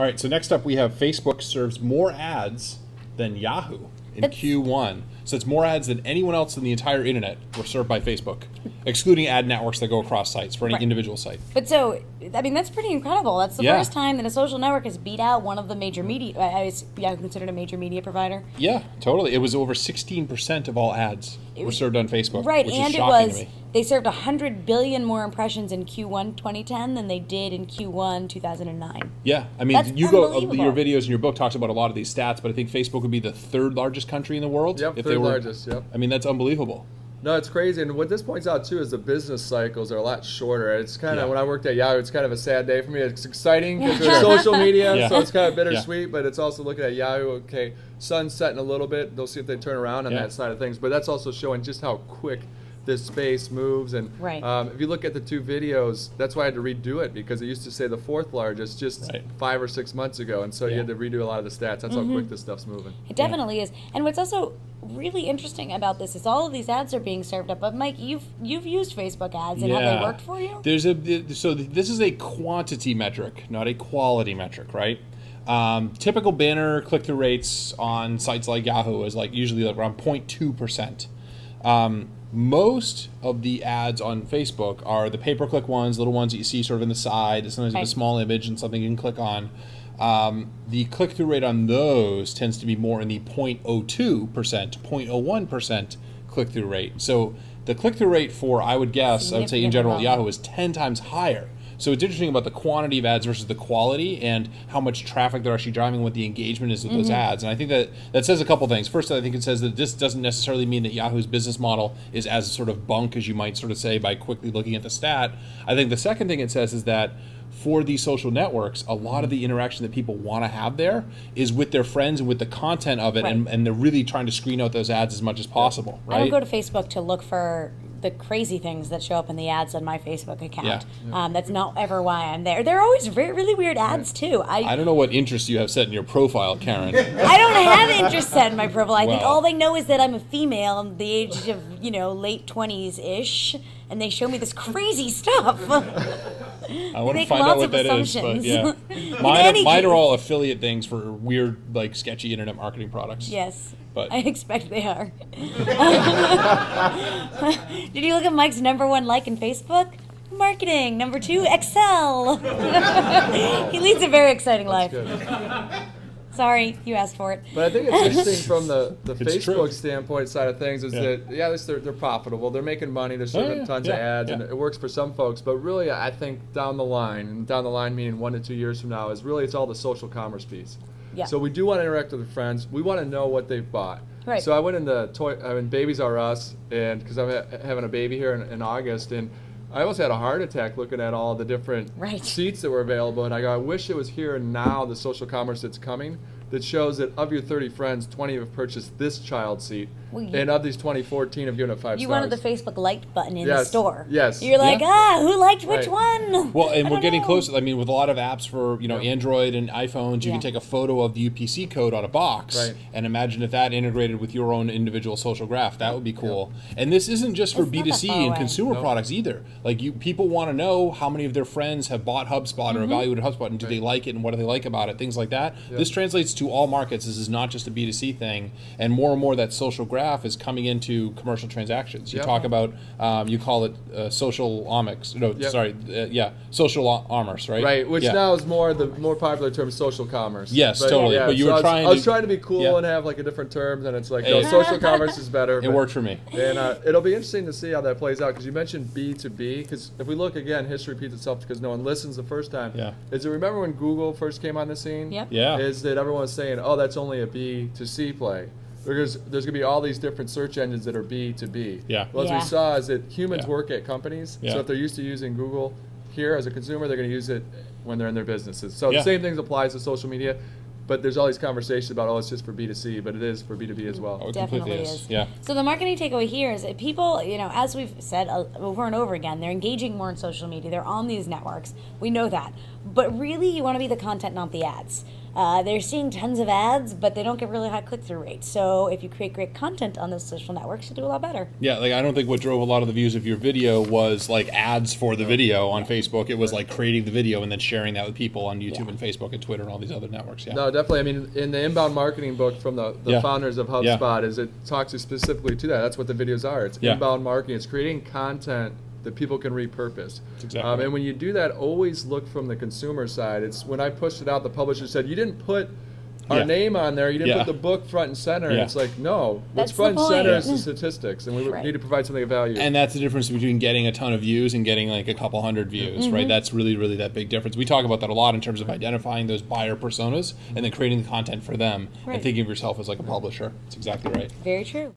All right, so next up we have Facebook serves more ads than Yahoo in Q1. So it's more ads than anyone else in the entire internet were served by Facebook, excluding ad networks that go across sites for any individual site. But so, I mean, that's pretty incredible. That's the first time that a social network has beat out one of the major media. Is Yahoo considered a major media provider? Yeah, totally. It was over 16% of all ads were served on Facebook. Right, which and is it shocking was, to me. they served 100 billion more impressions in Q1 2010 than they did in Q1 2009. Yeah, I mean, That's you go unbelievable. your videos and your book talks about a lot of these stats, but I think Facebook would be the third largest country in the world. Yep, if third they were, largest, yep. I mean, that's unbelievable. No, it's crazy. And what this points out, too, is the business cycles are a lot shorter. It's kind of, when I worked at Yahoo, it's kind of a sad day for me. It's exciting because there's social media, so it's kind of bittersweet, but it's also looking at Yahoo, okay, sun's setting a little bit. They'll see if they turn around on that side of things. But that's also showing just how quick this space moves. And if you look at the two videos, that's why I had to redo it, because it used to say the fourth largest just 5 or 6 months ago. And so you had to redo a lot of the stats. That's how quick this stuff's moving. It definitely is. And what's also really interesting about this is all of these ads are being served up. But Mike, you've used Facebook ads, and have they worked for you? So this is a quantity metric, not a quality metric, right? Typical banner click-through rates on sites like Yahoo is usually around 0.2%. Most of the ads on Facebook are the pay-per-click ones, little ones that you see sort of in the side. Sometimes you have a small image and something you can click on. The click-through rate on those tends to be more in the 0.02%, 0.01% click-through rate. So the click-through rate for, I would say in general, Yahoo is 10 times higher. So it's interesting about the quantity of ads versus the quality and how much traffic they're actually driving, what the engagement is with those ads. And I think that says a couple things. First, I think it says that this doesn't necessarily mean that Yahoo's business model is as sort of bunk as you might sort of say by quickly looking at the stat. I think the second thing it says is that for these social networks, a lot of the interaction that people want to have there is with their friends and with the content of it, and they're really trying to screen out those ads as much as possible. Right? I don't go to Facebook to look for the crazy things that show up in the ads on my Facebook account. That's not ever why I'm there. They're always really weird ads too. I don't know what interests you have set in your profile, Karen. I don't have interests set in my profile. I think all they know is that I'm a female. I'm the age of, late 20s-ish, and they show me this crazy stuff. I want to find out what that is, but yeah. Mine are all affiliate things for weird, sketchy internet marketing products. Yes. But I expect they are. Did you look at Mike's #1 like in Facebook? Marketing. #2, Excel. He leads a very exciting life. Sorry, you asked for it. But I think it's interesting from the Facebook standpoint side of things is that, they're profitable. They're making money. They're serving tons of ads, and it works for some folks. But really, I think down the line, and down the line meaning 1 to 2 years from now, is really it's all the social commerce piece. Yeah. So we do want to interact with our friends. We want to know what they've bought. Right. So I went into Babies R Us, and because I'm having a baby here in August, and I almost had a heart attack looking at all the different seats that were available, and I go, I wish it was here and now, the social commerce that's coming, that shows that of your 30 friends, 20 have purchased this child seat, and of these 20, 14 have given it 5 stars. You wanted the Facebook liked button in the store. Yes. You're like, who liked which one? Well, and we're getting close. I mean, with a lot of apps for Android and iPhones, you can take a photo of the UPC code on a box, and imagine if that integrated with your own individual social graph. That would be cool. And this isn't just for B2C and consumer products either. People want to know how many of their friends have bought HubSpot or evaluated HubSpot, and do they like it, and what do they like about it, things like that. This translates to all markets. This is not just a B2C thing, and more that social graph is coming into commercial transactions. You talk about, you call it social omics. No, sorry, social commerce, right? Right, which now is the more popular term, social commerce. Yes, totally. But you were I was trying to be cool and have a different term, and it's no, social commerce is better. It worked for me. And it'll be interesting to see how that plays out, because you mentioned B2B, because if we look again, history repeats itself because no one listens the first time. Is it, remember when Google first came on the scene? Is that everyone was saying, oh, that's only a B2C play. Because there's going to be all these different search engines that are B2B. Well, as we saw, is that humans work at companies. So if they're used to using Google here as a consumer, they're going to use it when they're in their businesses. So the same thing applies to social media. But there's all these conversations about, it's just for B2C, but it is for B2B as well. Oh, it definitely completely is. Yeah. So the marketing takeaway here is that people, as we've said over and over again, they're engaging more in social media. They're on these networks. We know that. But really, you want to be the content, not the ads. they're seeing tons of ads, but they don't get really high click-through rates. So if you create great content on those social networks, you do a lot better. Yeah, like I don't think what drove a lot of the views of your video was like ads for the video on Facebook. It was like creating the video and then sharing that with people on YouTube and Facebook and Twitter and all these other networks. Yeah. No, definitely. I mean, in the inbound marketing book from the founders of HubSpot, is it talks specifically to that. That's what the videos are. It's inbound marketing. It's creating content that people can repurpose. Exactly. And when you do that, always look from the consumer side. It's when I pushed it out, the publisher said, you didn't put our name on there, you didn't put the book front and center. And it's like, no, what's front and center is the statistics, and we need to provide something of value. And that's the difference between getting a ton of views and getting like a couple hundred views, right? That's really, really that big difference. We talk about that a lot in terms of identifying those buyer personas and then creating the content for them and thinking of yourself as like a publisher. That's exactly right. Very true.